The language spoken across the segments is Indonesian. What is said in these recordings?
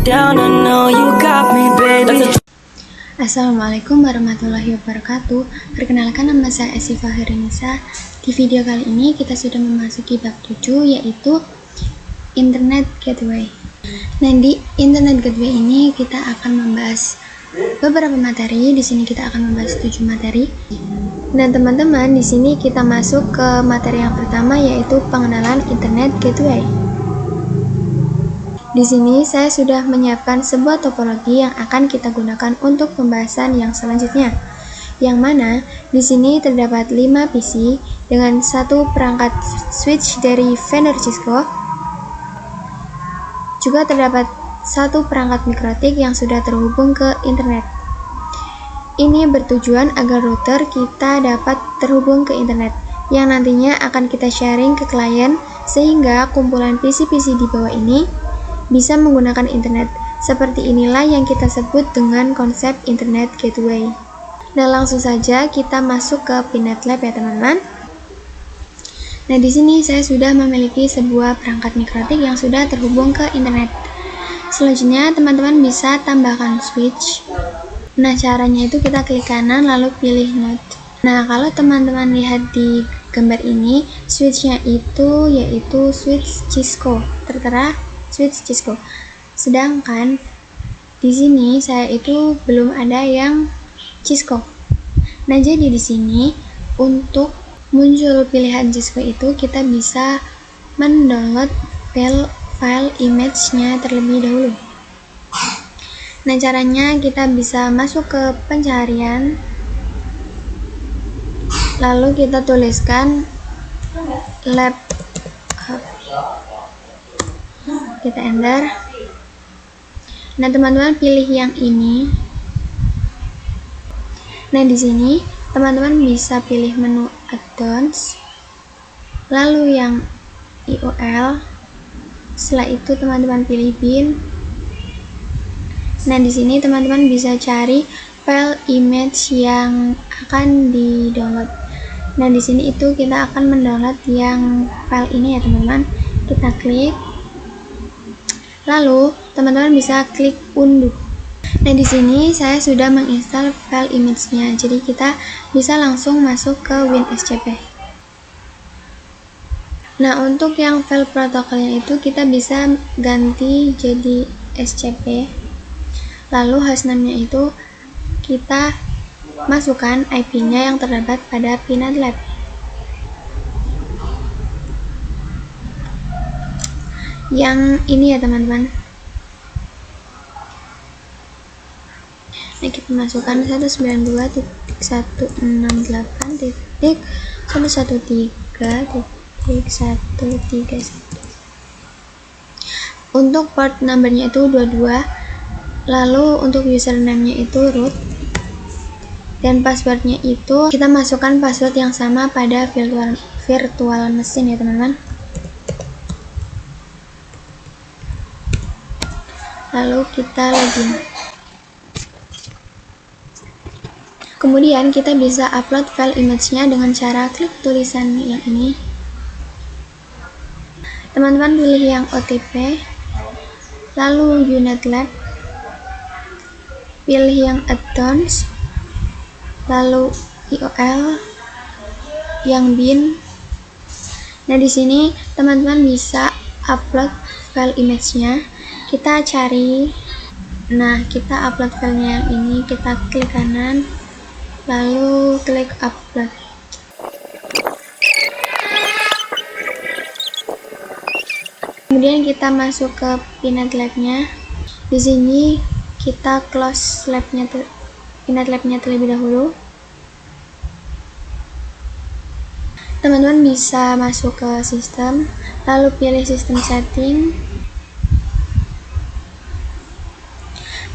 down, I know you got me, baby. Assalamualaikum warahmatullahi wabarakatuh. Perkenalkan, nama saya Esi Fahirinisa. Di video kali ini kita sudah memasuki bab 7, yaitu Internet Gateway. Nah, di Internet Gateway ini kita akan membahas beberapa materi. Di sini kita akan membahas 7 materi. Dan teman-teman, di sini kita masuk ke materi yang pertama, yaitu pengenalan Internet Gateway. Di sini saya sudah menyiapkan sebuah topologi yang akan kita gunakan untuk pembahasan yang selanjutnya. Yang mana di sini terdapat 5 PC dengan satu perangkat switch dari vendor Cisco. Juga terdapat satu perangkat mikrotik yang sudah terhubung ke internet. Ini bertujuan agar router kita dapat terhubung ke internet yang nantinya akan kita sharing ke klien, sehingga kumpulan PC-PC di bawah ini bisa menggunakan internet. Seperti inilah yang kita sebut dengan konsep Internet Gateway. Nah, langsung saja kita masuk ke Pinet Lab ya teman-teman. Nah, di sini saya sudah memiliki sebuah perangkat mikrotik yang sudah terhubung ke internet. Selanjutnya teman-teman bisa tambahkan switch. Nah, caranya itu kita klik kanan lalu pilih node. Nah, kalau teman-teman lihat di gambar ini, switchnya itu yaitu switch Cisco, tertera switch Cisco. Sedangkan di sini saya itu belum ada yang Cisco. Nah, jadi di sini untuk muncul pilihan Cisco itu kita bisa mendownload file image-nya terlebih dahulu. Nah, caranya kita bisa masuk ke pencarian, lalu kita tuliskan lab, kita enter. Nah, teman-teman pilih yang ini. Nah, di sini teman-teman bisa pilih menu add-ons, lalu yang IOL. Setelah itu teman-teman pilih bin. Nah, di sini teman-teman bisa cari file image yang akan di-download. Nah, di sini itu kita akan mendownload yang file ini ya teman-teman. Kita klik. Lalu, teman-teman bisa klik unduh. Nah, di sini saya sudah menginstal file image-nya. Jadi, kita bisa langsung masuk ke WinSCP. Nah, untuk yang file protokolnya itu kita bisa ganti jadi SCP. Lalu, hostname-nya itu kita masukkan IP-nya yang terdapat pada Pinet Lab. Yang ini ya teman-teman. Nah, kita masukkan 192.168.113.131. Untuk port numbernya itu 22. Lalu untuk username-nya itu root. Dan passwordnya itu kita masukkan password yang sama pada virtual machine ya teman-teman. Lalu kita login. Kemudian kita bisa upload file image-nya dengan cara klik tulisan yang ini. Teman-teman pilih yang OTP, lalu Unit Lab, pilih yang add-ons, lalu IOL, yang bin. Nah, di sini teman-teman bisa upload file image-nya. Kita cari, nah kita upload filenya yang ini, kita klik kanan lalu klik upload. Kemudian kita masuk ke Pinet Lab-nya. Di sini kita close Pinet Lab-nya terlebih dahulu. Teman-teman bisa masuk ke sistem, lalu pilih sistem setting.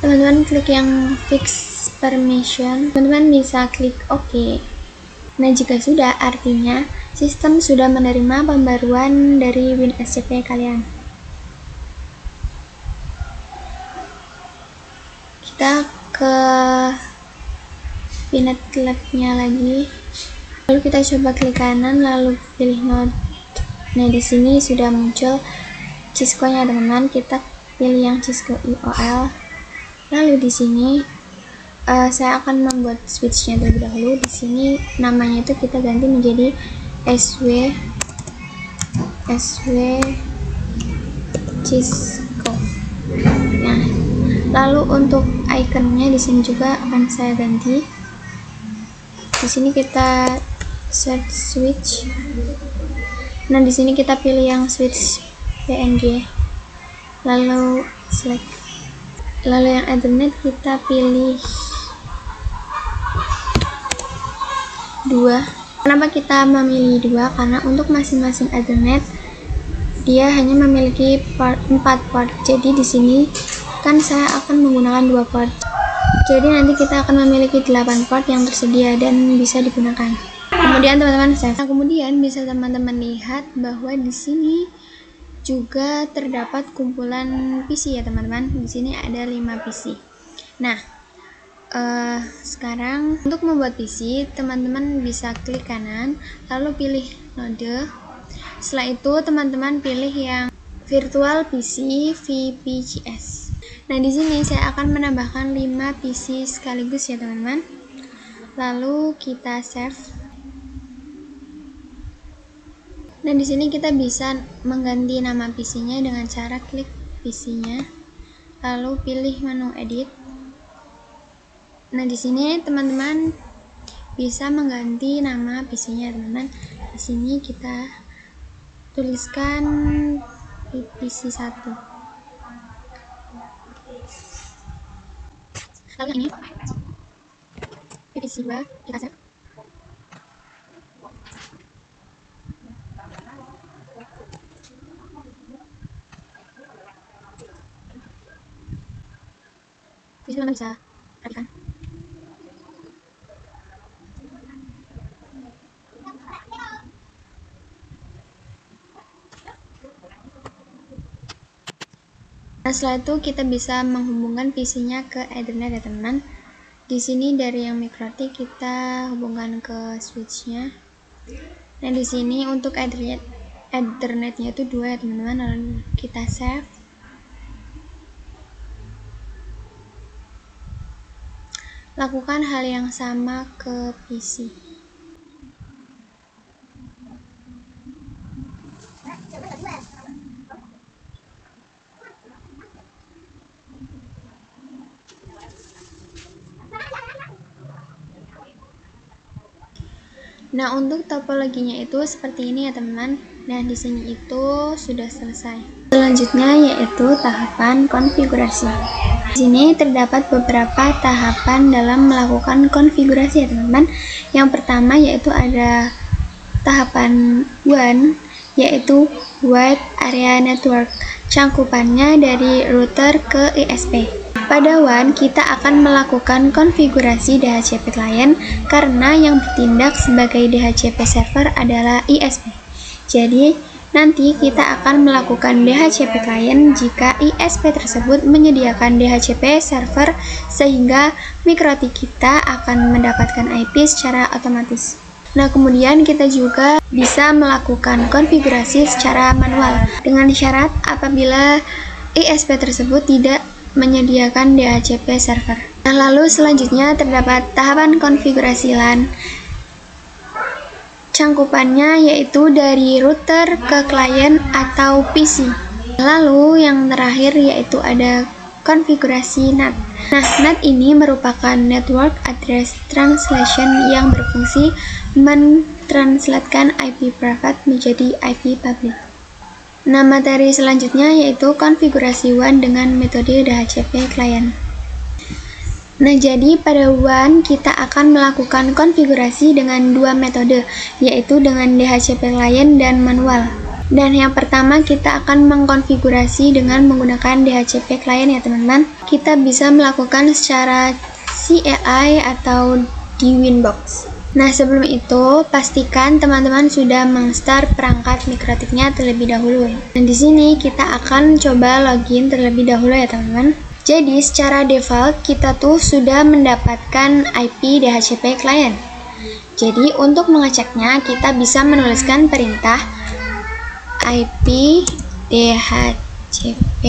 Teman-teman klik yang fix permission. Teman-teman bisa klik OK. Nah, jika sudah, artinya sistem sudah menerima pembaruan dari WinSCP kalian. Kita ke Pinet Lab-nya lagi. Lalu kita coba klik kanan lalu pilih node. Nah, di sini sudah muncul Cisco-nya teman-teman. Kita pilih yang Cisco IOL. Lalu di sini saya akan membuat switchnya terlebih dahulu. Di sini namanya itu kita ganti menjadi SW Cisco. Nah, lalu untuk ikonnya di sini juga akan saya ganti. Di sini kita search switch. Nah, di sini kita pilih yang switch PNG. Lalu select. Lalu yang Ethernet kita pilih 2. Kenapa kita memilih 2? Karena untuk masing-masing Ethernet dia hanya memiliki 4 port. Jadi di sini kan saya akan menggunakan 2 port. Jadi nanti kita akan memiliki 8 port yang tersedia dan bisa digunakan. Kemudian teman-teman kemudian bisa teman-teman lihat bahwa di sini juga terdapat kumpulan PC ya teman-teman. Di sini ada 5 PC. Nah, sekarang untuk membuat PC, teman-teman bisa klik kanan, lalu pilih node. Setelah itu teman-teman pilih yang virtual PC VPGS. Nah, di sini saya akan menambahkan 5 PC sekaligus ya teman-teman. Lalu kita save. Nah, di sini kita bisa mengganti nama PC-nya dengan cara klik PC-nya, lalu pilih menu edit. Nah, di sini teman-teman bisa mengganti nama PC-nya, teman-teman. Di sini kita tuliskan PC 1. Lalu ini PC 2 kita save. Di sini teman-teman bisa perhatikan. Nah, setelah itu kita bisa menghubungkan PC-nya ke Ethernet ya teman-teman. Di sini dari yang MikroTik kita hubungkan ke switch-nya. Nah, di sini untuk Ethernet-nya itu 2 ya teman-teman. Lalu kita save. Lakukan hal yang sama ke PC. Nah, untuk topologinya itu seperti ini ya teman-teman. Nah, di sini itu sudah selesai. Selanjutnya yaitu tahapan konfigurasi. Di sini terdapat beberapa tahapan dalam melakukan konfigurasi ya teman-teman. Yang pertama yaitu ada tahapan WAN, yaitu Wide Area Network. Cangkupannya dari router ke ISP. Pada WAN, kita akan melakukan konfigurasi DHCP client karena yang bertindak sebagai DHCP server adalah ISP. Jadi, nanti kita akan melakukan DHCP client jika ISP tersebut menyediakan DHCP server sehingga MikroTik kita akan mendapatkan IP secara otomatis. Nah, kemudian kita juga bisa melakukan konfigurasi secara manual dengan syarat apabila ISP tersebut tidak menyediakan DHCP server. Nah, lalu selanjutnya terdapat tahapan konfigurasi LAN. Cangkupannya yaitu dari router ke klien atau PC. Lalu yang terakhir yaitu ada konfigurasi NAT. Nah, NAT ini merupakan Network Address Translation yang berfungsi mentranslatekan IP private menjadi IP public. Nah, materi selanjutnya yaitu konfigurasi WAN dengan metode DHCP client. Nah, jadi pada WAN kita akan melakukan konfigurasi dengan 2 metode, yaitu dengan DHCP client dan manual. Dan yang pertama kita akan mengkonfigurasi dengan menggunakan DHCP client ya teman-teman. Kita bisa melakukan secara CLI atau di Winbox. Nah, sebelum itu pastikan teman-teman sudah menginstal perangkat MikroTiknya terlebih dahulu. Dan di sini kita akan coba login terlebih dahulu ya teman-teman. Jadi secara default kita tuh sudah mendapatkan IP DHCP client. Jadi untuk mengeceknya kita bisa menuliskan perintah IP DHCP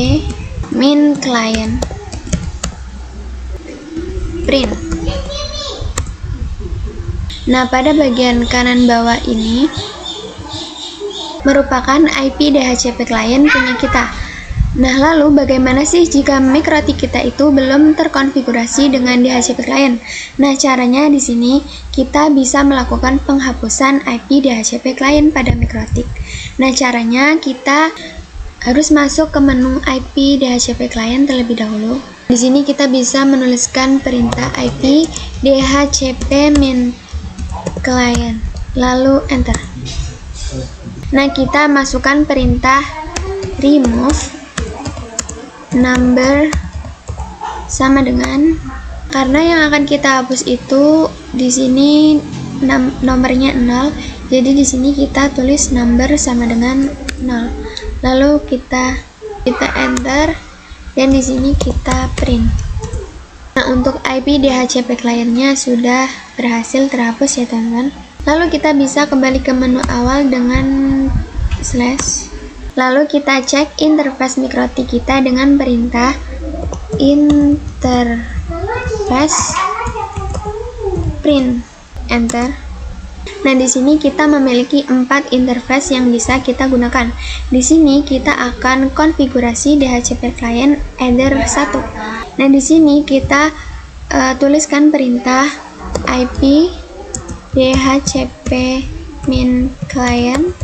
min client print. Nah, pada bagian kanan bawah ini merupakan IP DHCP client punya kita. Nah, lalu bagaimana sih jika Mikrotik kita itu belum terkonfigurasi dengan DHCP client? Nah, caranya di sini kita bisa melakukan penghapusan IP DHCP client pada Mikrotik. Nah, caranya kita harus masuk ke menu IP DHCP client terlebih dahulu. Di sini kita bisa menuliskan perintah IP DHCP min client, lalu enter. Nah, kita masukkan perintah remove number sama dengan, karena yang akan kita hapus itu di sini nomornya 0, jadi di sini kita tulis number sama dengan 0. Lalu kita enter dan di sini kita print. Nah, untuk IP DHCP clientnya sudah berhasil terhapus ya teman-teman. Lalu kita bisa kembali ke menu awal dengan slash. Lalu kita cek interface Mikrotik kita dengan perintah interface print, enter. Nah, di sini kita memiliki 4 interface yang bisa kita gunakan. Di sini kita akan konfigurasi DHCP client either 1. Nah, di sini kita tuliskan perintah IP DHCP min client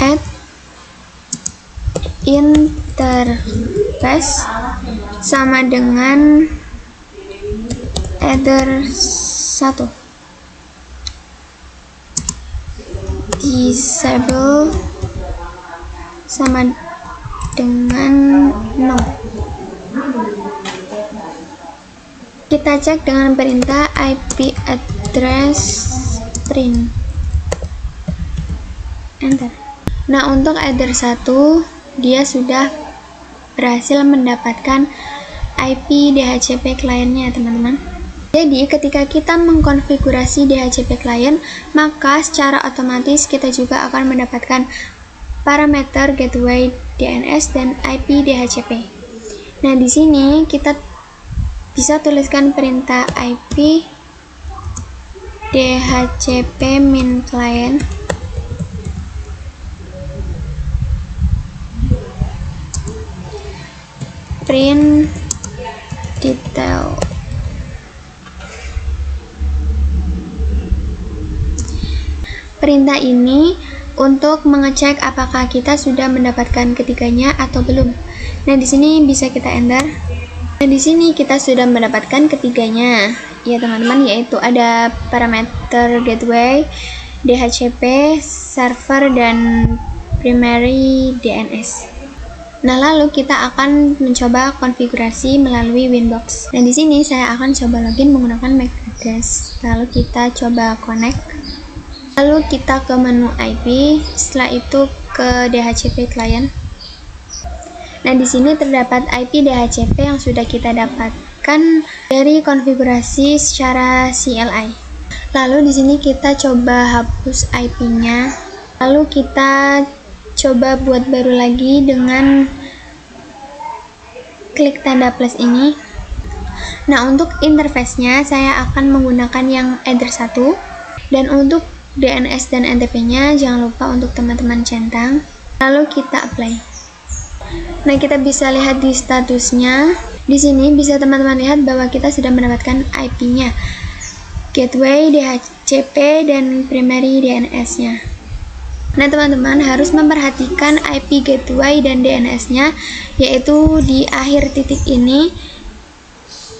add interface sama dengan either 1, disable sama dengan no. Kita cek dengan perintah IP address print, enter. Nah, untuk either 1 dia sudah berhasil mendapatkan IP DHCP clientnya teman-teman. Jadi ketika kita mengkonfigurasi DHCP client, maka secara otomatis kita juga akan mendapatkan parameter gateway DNS dan IP DHCP. Nah, di sini kita bisa tuliskan perintah IP DHCP min client print detail. Perintah ini untuk mengecek apakah kita sudah mendapatkan ketiganya atau belum. Nah, di sini bisa kita enter. Nah, di sini kita sudah mendapatkan ketiganya, ya teman-teman, yaitu ada parameter gateway, DHCP, server, dan primary DNS. Nah, lalu kita akan mencoba konfigurasi melalui Winbox. Nah, di sini saya akan coba login menggunakan MAC address. Lalu kita coba connect. Lalu kita ke menu IP, setelah itu ke DHCP client. Nah, di sini terdapat IP DHCP yang sudah kita dapatkan dari konfigurasi secara CLI. Lalu di sini kita coba hapus IP-nya. Lalu kita coba buat baru lagi dengan klik tanda plus ini. Nah, untuk interface-nya saya akan menggunakan yang either 1, dan untuk DNS dan NTP-nya jangan lupa untuk teman-teman centang. Lalu kita apply. Nah, kita bisa lihat di statusnya. Di sini bisa teman-teman lihat bahwa kita sudah mendapatkan IP-nya, gateway, DHCP, dan primary DNS-nya. Nah, teman-teman harus memperhatikan IP gateway dan DNS-nya, yaitu di akhir titik ini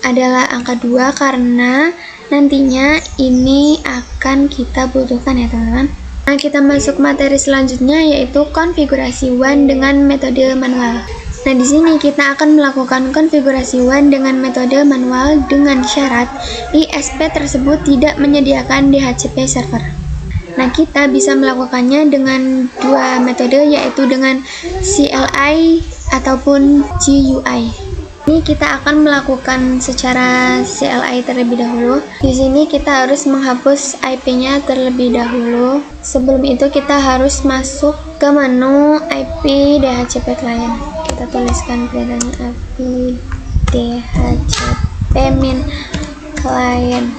adalah angka 2 karena nantinya ini akan kita butuhkan ya teman-teman. Nah, kita masuk materi selanjutnya yaitu konfigurasi WAN dengan metode manual. Nah, di sini kita akan melakukan konfigurasi WAN dengan metode manual dengan syarat ISP tersebut tidak menyediakan DHCP server. Nah, kita bisa melakukannya dengan 2 metode, yaitu dengan CLI ataupun GUI. Ini Ini kita akan melakukan secara CLI terlebih dahulu. Di sini kita harus menghapus IP-nya terlebih dahulu. Sebelum itu kita harus masuk ke menu IP DHCP client. Kita tuliskan perintahnya IP DHCP min client.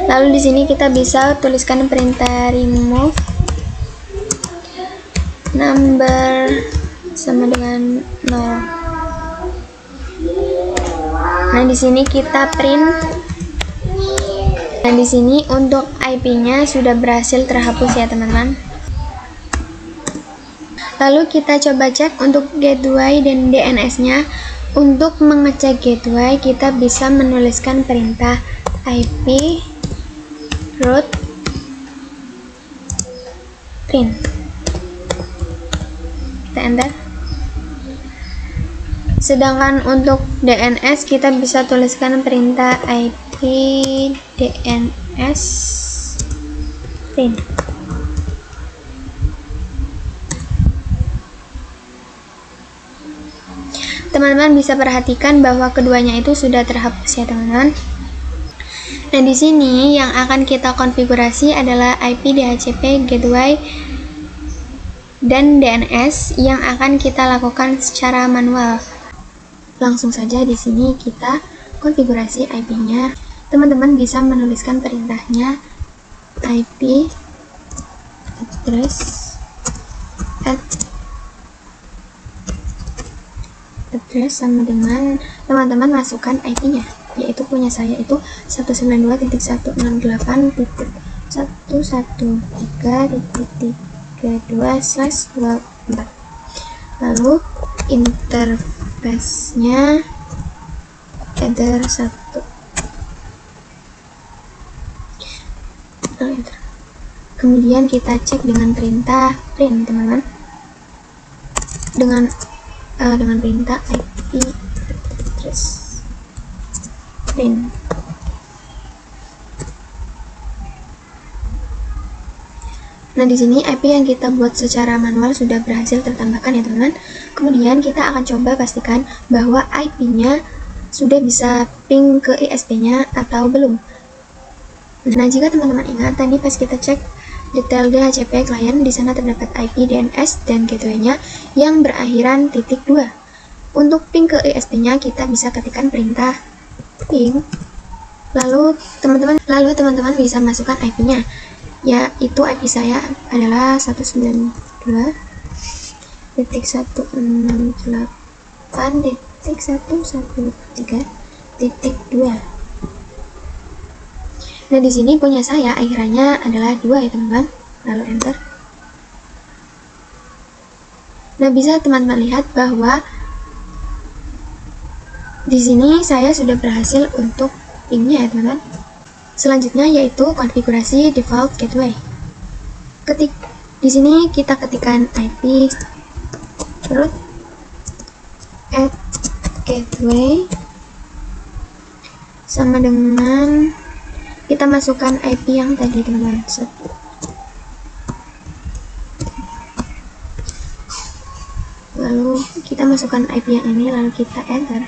Lalu di sini kita bisa tuliskan perintah remove number sama dengan 0. Nah, di sini kita print. Nah, di sini untuk IP-nya sudah berhasil terhapus ya, teman-teman. Lalu kita coba cek untuk gateway dan DNS-nya. Untuk mengecek gateway, kita bisa menuliskan perintah IP root print. Kita enter. Sedangkan untuk DNS kita bisa tuliskan perintah IP DNS print. Teman-teman bisa perhatikan bahwa keduanya itu sudah terhapus ya, teman-teman. Nah, di sini yang akan kita konfigurasi adalah IP DHCP gateway dan DNS yang akan kita lakukan secara manual. Langsung saja di sini kita konfigurasi IP-nya. Teman-teman bisa menuliskan perintahnya IP address sama dengan teman-teman masukkan IP-nya, yaitu punya saya itu 192.168.113.2/24. Lalu interface-nya header 1. Kemudian kita cek dengan perintah print, teman-teman. Dengan perintah IP address print. Nah, di sini IP yang kita buat secara manual sudah berhasil tertambahkan ya, teman-teman. Kemudian kita akan coba pastikan bahwa IP-nya sudah bisa ping ke ISP-nya atau belum. Nah, jika teman-teman ingat tadi pas kita cek detail DHCP client, di sana terdapat IP DNS dan gateway-nya yang berakhiran .2. Untuk ping ke ISP-nya kita bisa ketikkan perintah ping. Lalu teman-teman bisa masukkan IP-nya. Yaitu IP saya adalah 192.168.113.2. Nah, di sini punya saya akhirannya adalah 2 ya, teman-teman. Lalu enter. Nah, bisa teman-teman lihat bahwa di sini saya sudah berhasil untuk pingnya ya, teman-teman. Selanjutnya yaitu konfigurasi default gateway. Di sini kita ketikkan IP root at gateway sama dengan kita masukkan IP yang tadi, teman-teman. Lalu kita masukkan IP yang ini, lalu kita enter.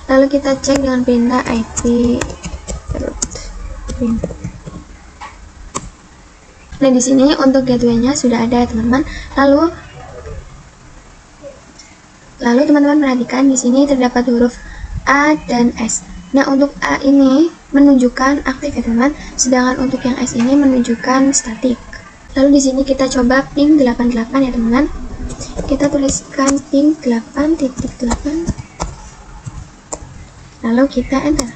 Lalu kita cek dengan perintah IP root print. Nah, di sini untuk gateway-nya sudah ada, teman-teman. Lalu teman-teman perhatikan di sini terdapat huruf A dan S. Nah, untuk A ini menunjukkan aktif ya, teman-teman, sedangkan untuk yang S ini menunjukkan statik. Lalu di sini kita coba ping 88 ya, teman-teman. Kita tuliskan ping 8.8. Lalu kita enter.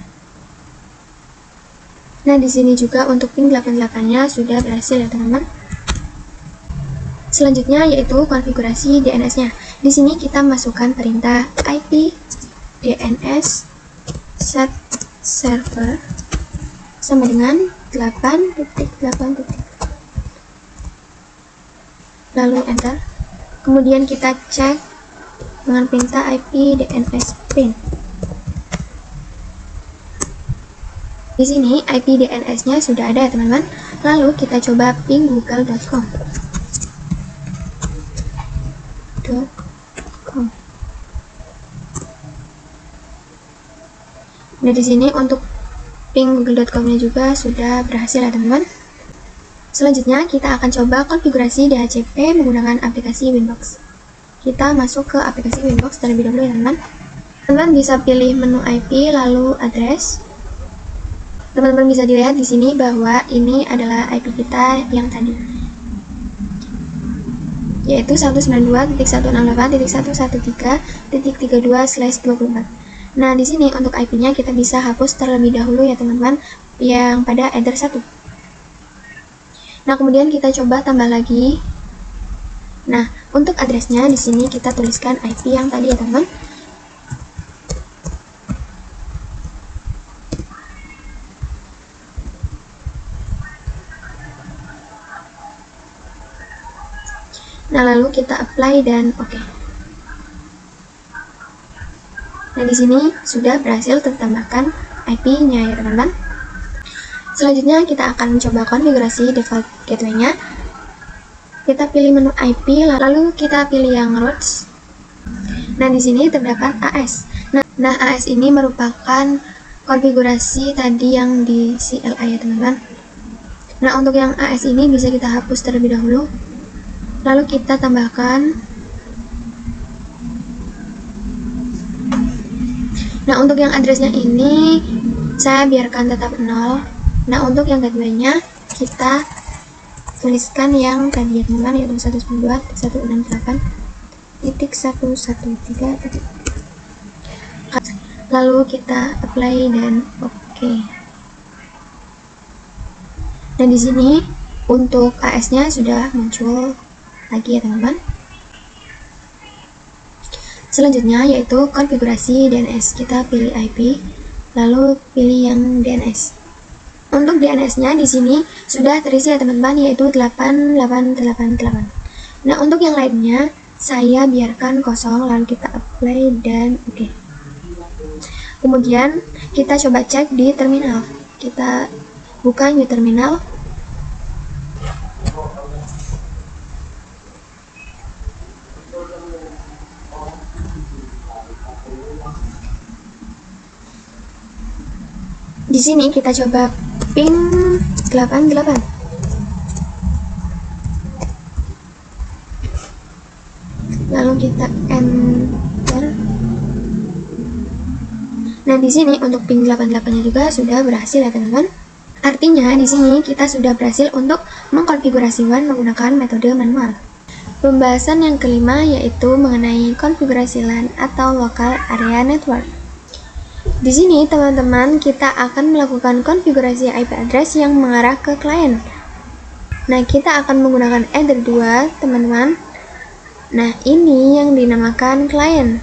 Nah, di sini juga untuk ping 88-nya sudah berhasil ya, teman-teman. Selanjutnya yaitu konfigurasi DNS-nya. Di sini kita masukkan perintah IP DNS set server sama dengan 8.8. Lalu enter. Kemudian kita cek dengan perintah IP DNS print. Di sini IP DNS-nya sudah ada ya teman-teman. Lalu kita coba ping google.com. Nah, di sini untuk ping google.com-nya juga sudah berhasil ya teman-teman. Selanjutnya kita akan coba konfigurasi DHCP menggunakan aplikasi Winbox. Kita masuk ke aplikasi Winbox terlebih dahulu ya teman-teman. Teman-teman bisa pilih menu IP lalu address. Teman-teman bisa dilihat di sini bahwa ini adalah IP kita yang tadi, yaitu 192.168.113.32/24. Nah, di sini untuk IP-nya kita bisa hapus terlebih dahulu ya teman-teman, yang pada enter 1. Nah, kemudian kita coba tambah lagi. Nah, untuk addressnya di sini kita tuliskan IP yang tadi ya teman-teman. Nah, lalu kita apply dan oke. Nah, di sini sudah berhasil tertambahkan IP-nya ya teman-teman. Selanjutnya kita akan mencoba konfigurasi default gateway-nya. Kita pilih menu IP, lalu kita pilih yang routes. Nah, di sini terdapat AS. Nah, AS ini merupakan konfigurasi tadi yang di CLI ya teman-teman. Nah, untuk yang AS ini bisa kita hapus terlebih dahulu. Lalu kita tambahkan. Nah, untuk yang addressnya ini saya biarkan tetap 0. Nah, untuk yang gateway-nya kita tuliskan yang tadi ya teman-teman, yaitu 192.168.113. Lalu kita apply dan oke. Nah, di sini untuk AS-nya sudah muncul lagi ya teman-teman. Selanjutnya yaitu konfigurasi DNS. Kita pilih IP, lalu pilih yang DNS. Untuk DNS-nya di sini sudah terisi ya teman-teman, yaitu 8888. Nah, untuk yang lainnya saya biarkan kosong, lalu kita apply dan oke. Kemudian kita coba cek di terminal. Kita buka new terminal. Di sini kita coba ping 88. Lalu kita enter. Nah, di sini untuk ping 88-nya juga sudah berhasil ya teman-teman. Artinya di sini kita sudah berhasil untuk mengkonfigurasi WAN menggunakan metode manual. Pembahasan yang kelima yaitu mengenai konfigurasi LAN atau Local Area Network. Di sini teman-teman kita akan melakukan konfigurasi IP address yang mengarah ke klien. Nah, kita akan menggunakan Ether 2 teman-teman. Nah, ini yang dinamakan klien.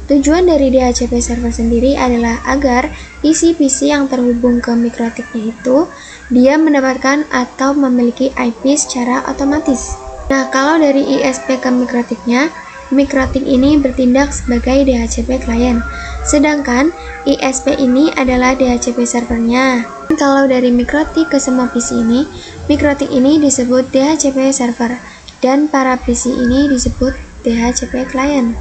Tujuan dari DHCP server sendiri adalah agar PC-PC yang terhubung ke mikrotiknya itu dia mendapatkan atau memiliki IP secara otomatis. Nah, kalau dari ISP ke mikrotiknya, mikrotik ini bertindak sebagai DHCP klien. Sedangkan ISP ini adalah DHCP servernya. Kalau dari mikrotik ke semua PC ini, mikrotik ini disebut DHCP server dan para PC ini disebut DHCP klien.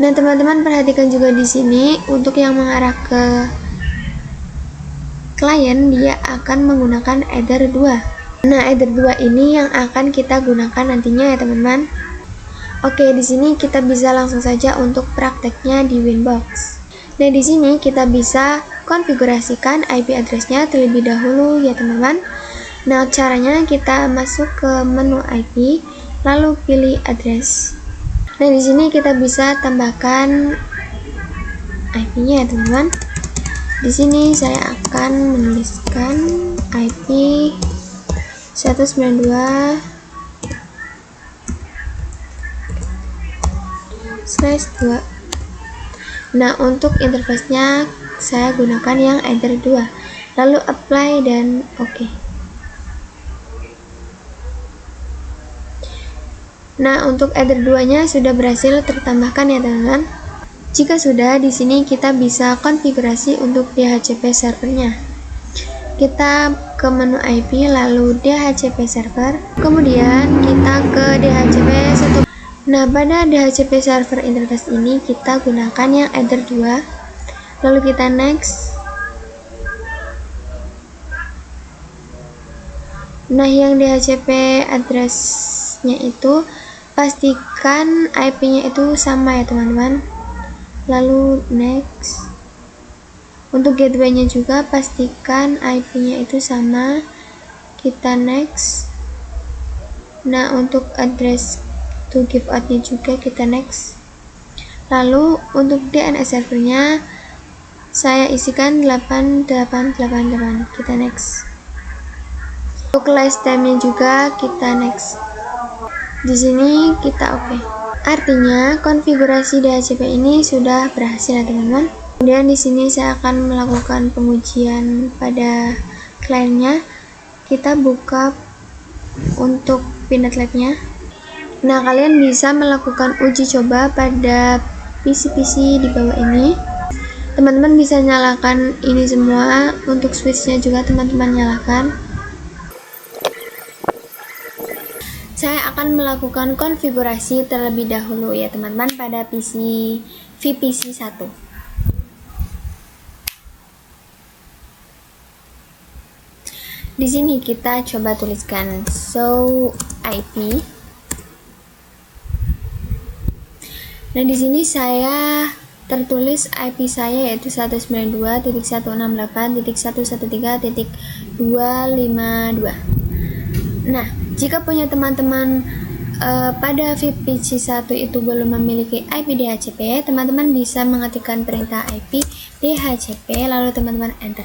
Nah, teman-teman perhatikan juga di sini untuk yang mengarah ke klien dia akan menggunakan Ether 2. Nah, Ether 2 ini yang akan kita gunakan nantinya ya teman-teman. Oke, di sini kita bisa langsung saja untuk prakteknya di Winbox. Nah, di sini kita bisa konfigurasikan IP address-nya terlebih dahulu ya teman-teman. Nah, caranya kita masuk ke menu IP, lalu pilih address. Nah, di sini kita bisa tambahkan IP-nya ya teman-teman. Di sini saya akan menuliskan IP 192/2. Nah, untuk interface-nya saya gunakan yang Ether 2. Lalu apply dan oke. Nah, untuk Ether 2-nya sudah berhasil tertambahkan ya teman-teman. Jika sudah, di sini kita bisa konfigurasi untuk DHCP servernya. kita ke menu IP, lalu DHCP server, kemudian kita ke DHCP 1. Nah, pada DHCP server interface ini kita gunakan yang Ether 2, lalu kita next. Nah, yang DHCP address-nya itu pastikan IP-nya itu sama ya teman-teman, lalu next. Untuk gateway-nya juga pastikan IP-nya itu sama, kita next. Nah, untuk address to give out-nya juga kita next. Lalu untuk DNS servernya saya isikan 8888, kita next. Untuk lifetime-nya juga kita next. Di sini kita oke. Artinya konfigurasi DHCP ini sudah berhasil ya teman-teman. Kemudian di sini saya akan melakukan pengujian pada kliennya. Kita buka untuk Pinet Lab-nya. Nah, kalian bisa melakukan uji coba pada PC-PC di bawah ini. Teman-teman bisa nyalakan ini semua. Untuk switch-nya juga teman-teman nyalakan. Saya akan melakukan konfigurasi terlebih dahulu ya teman-teman pada VPC 1. Di sini kita coba tuliskan show IP. Nah, di sini saya tertulis IP saya yaitu 192.168.113.252. Nah, jika punya teman-teman pada VPC 1 itu belum memiliki IP DHCP, teman-teman bisa mengetikkan perintah IP DHCP lalu teman-teman enter.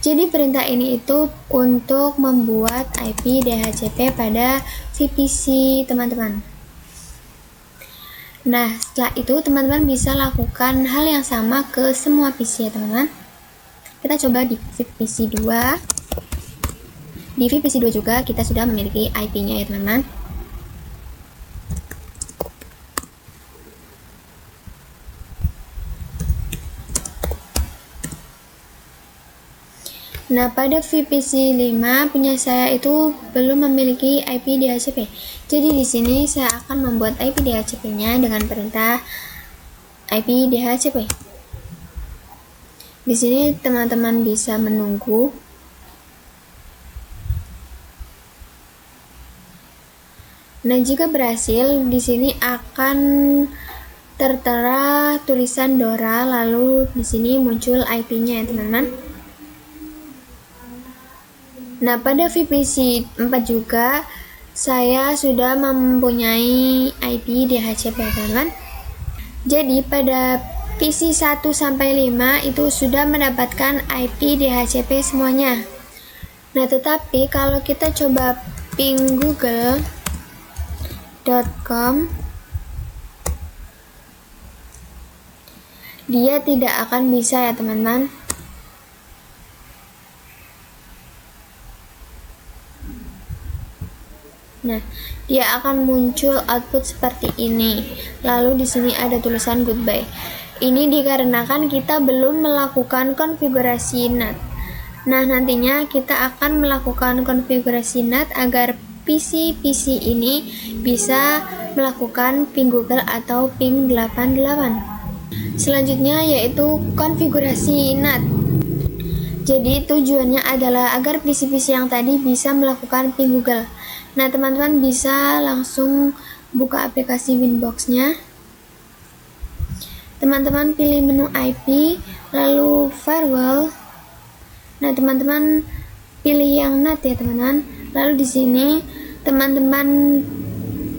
Jadi perintah ini itu untuk membuat IP DHCP pada VPC teman-teman. Nah, setelah itu teman-teman bisa lakukan hal yang sama ke semua PC ya teman-teman. Kita coba di VPC 2. Di VPC 2 juga kita sudah memiliki IP-nya ya teman-teman. Nah, pada VPC 5 punya saya itu belum memiliki IP DHCP. Jadi di sini saya akan membuat IP DHCP-nya dengan perintah IP DHCP. Di sini teman-teman bisa menunggu. Nah, jika berhasil, di sini akan tertera tulisan Dora, lalu di sini muncul IP-nya ya teman-teman. Nah, pada VPC 4 juga saya sudah mempunyai IP DHCP ya teman-teman. Jadi pada PC 1 sampai 5 itu sudah mendapatkan IP DHCP semuanya. Nah, tetapi kalau kita coba ping google.com, dia tidak akan bisa ya teman-teman. Nah, dia akan muncul output seperti ini. Lalu di sini ada tulisan goodbye. Ini dikarenakan kita belum melakukan konfigurasi NAT. Nah, nantinya kita akan melakukan konfigurasi NAT agar PC-PC ini bisa melakukan ping Google atau ping 88. Selanjutnya yaitu konfigurasi NAT. Jadi tujuannya adalah agar PC-PC yang tadi bisa melakukan ping Google. Nah, teman-teman bisa langsung buka aplikasi Winbox-nya. Teman-teman pilih menu IP, lalu firewall. Nah, teman-teman pilih yang NAT ya teman-teman. Lalu di sini teman-teman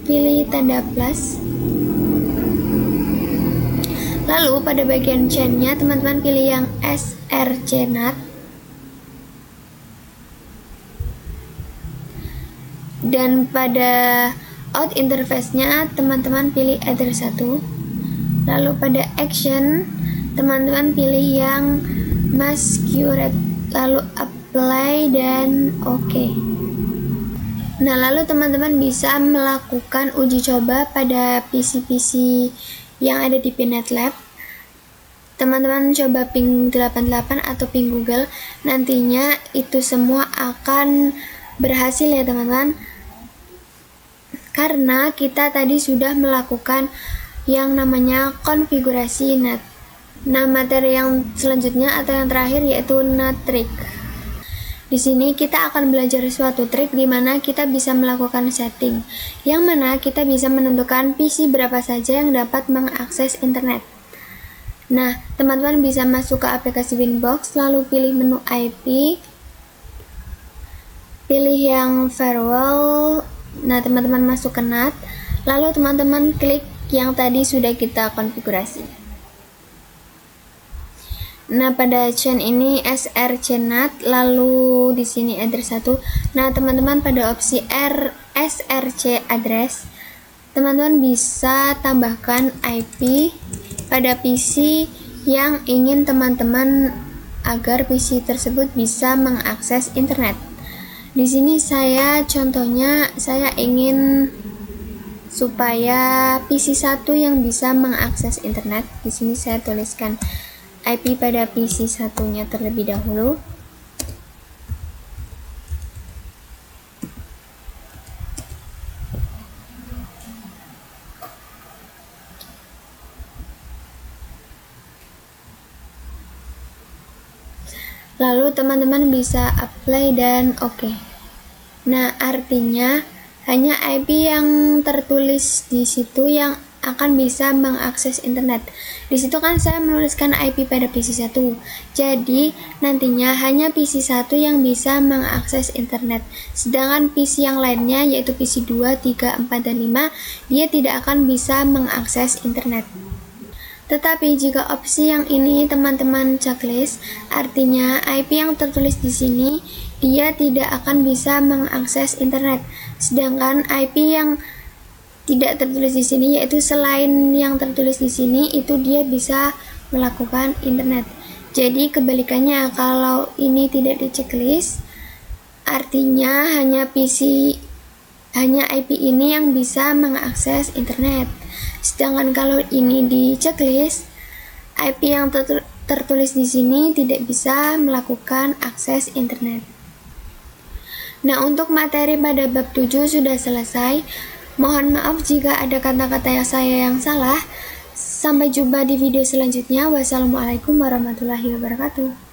pilih tanda plus. Lalu pada bagian chain-nya teman-teman pilih yang SRC NAT. Dan pada out interface-nya teman-teman pilih Ether 1. Lalu pada action teman-teman pilih yang masquerade, lalu apply dan OK. Nah, lalu teman-teman bisa melakukan uji coba pada PC-PC yang ada di Pinet Lab. Teman-teman coba ping 88 atau ping Google, nantinya itu semua akan berhasil ya teman-teman, karena kita tadi sudah melakukan yang namanya konfigurasi NAT. Nah, materi yang selanjutnya atau yang terakhir yaitu NAT trick. Di sini kita akan belajar suatu trik di mana kita bisa melakukan setting, yang mana kita bisa menentukan PC berapa saja yang dapat mengakses internet. Nah, teman-teman bisa masuk ke aplikasi Winbox, lalu pilih menu IP, pilih yang firewall. Nah, teman-teman masuk ke NAT, lalu teman-teman klik yang tadi sudah kita konfigurasi. Nah, pada chain ini src NAT, lalu di sini address 1. Nah, teman-teman pada opsi src address, teman-teman bisa tambahkan IP pada PC yang ingin teman-teman agar PC tersebut bisa mengakses internet. Di sini contohnya saya ingin supaya PC 1 yang bisa mengakses internet. Di sini saya tuliskan IP pada PC satunya terlebih dahulu. Lalu teman-teman bisa apply dan oke. Nah, artinya hanya IP yang tertulis di situ yang akan bisa mengakses internet. Di situ kan saya menuliskan IP pada PC 1. Jadi, nantinya hanya PC 1 yang bisa mengakses internet. Sedangkan PC yang lainnya yaitu PC 2, 3, 4, dan 5, dia tidak akan bisa mengakses internet. Tetapi jika opsi yang ini teman-teman checklist, artinya IP yang tertulis di sini dia tidak akan bisa mengakses internet. Sedangkan IP yang tidak tertulis di sini, yaitu selain yang tertulis di sini, itu dia bisa melakukan internet. Jadi kebalikannya, kalau ini tidak di checklist, artinya hanya IP ini yang bisa mengakses internet. Sedangkan kalau ini di checklist, IP yang tertulis di sini tidak bisa melakukan akses internet. Nah, untuk materi pada bab 7 sudah selesai. Mohon maaf jika ada kata-kata saya yang salah. Sampai jumpa di video selanjutnya. Wassalamualaikum warahmatullahi wabarakatuh.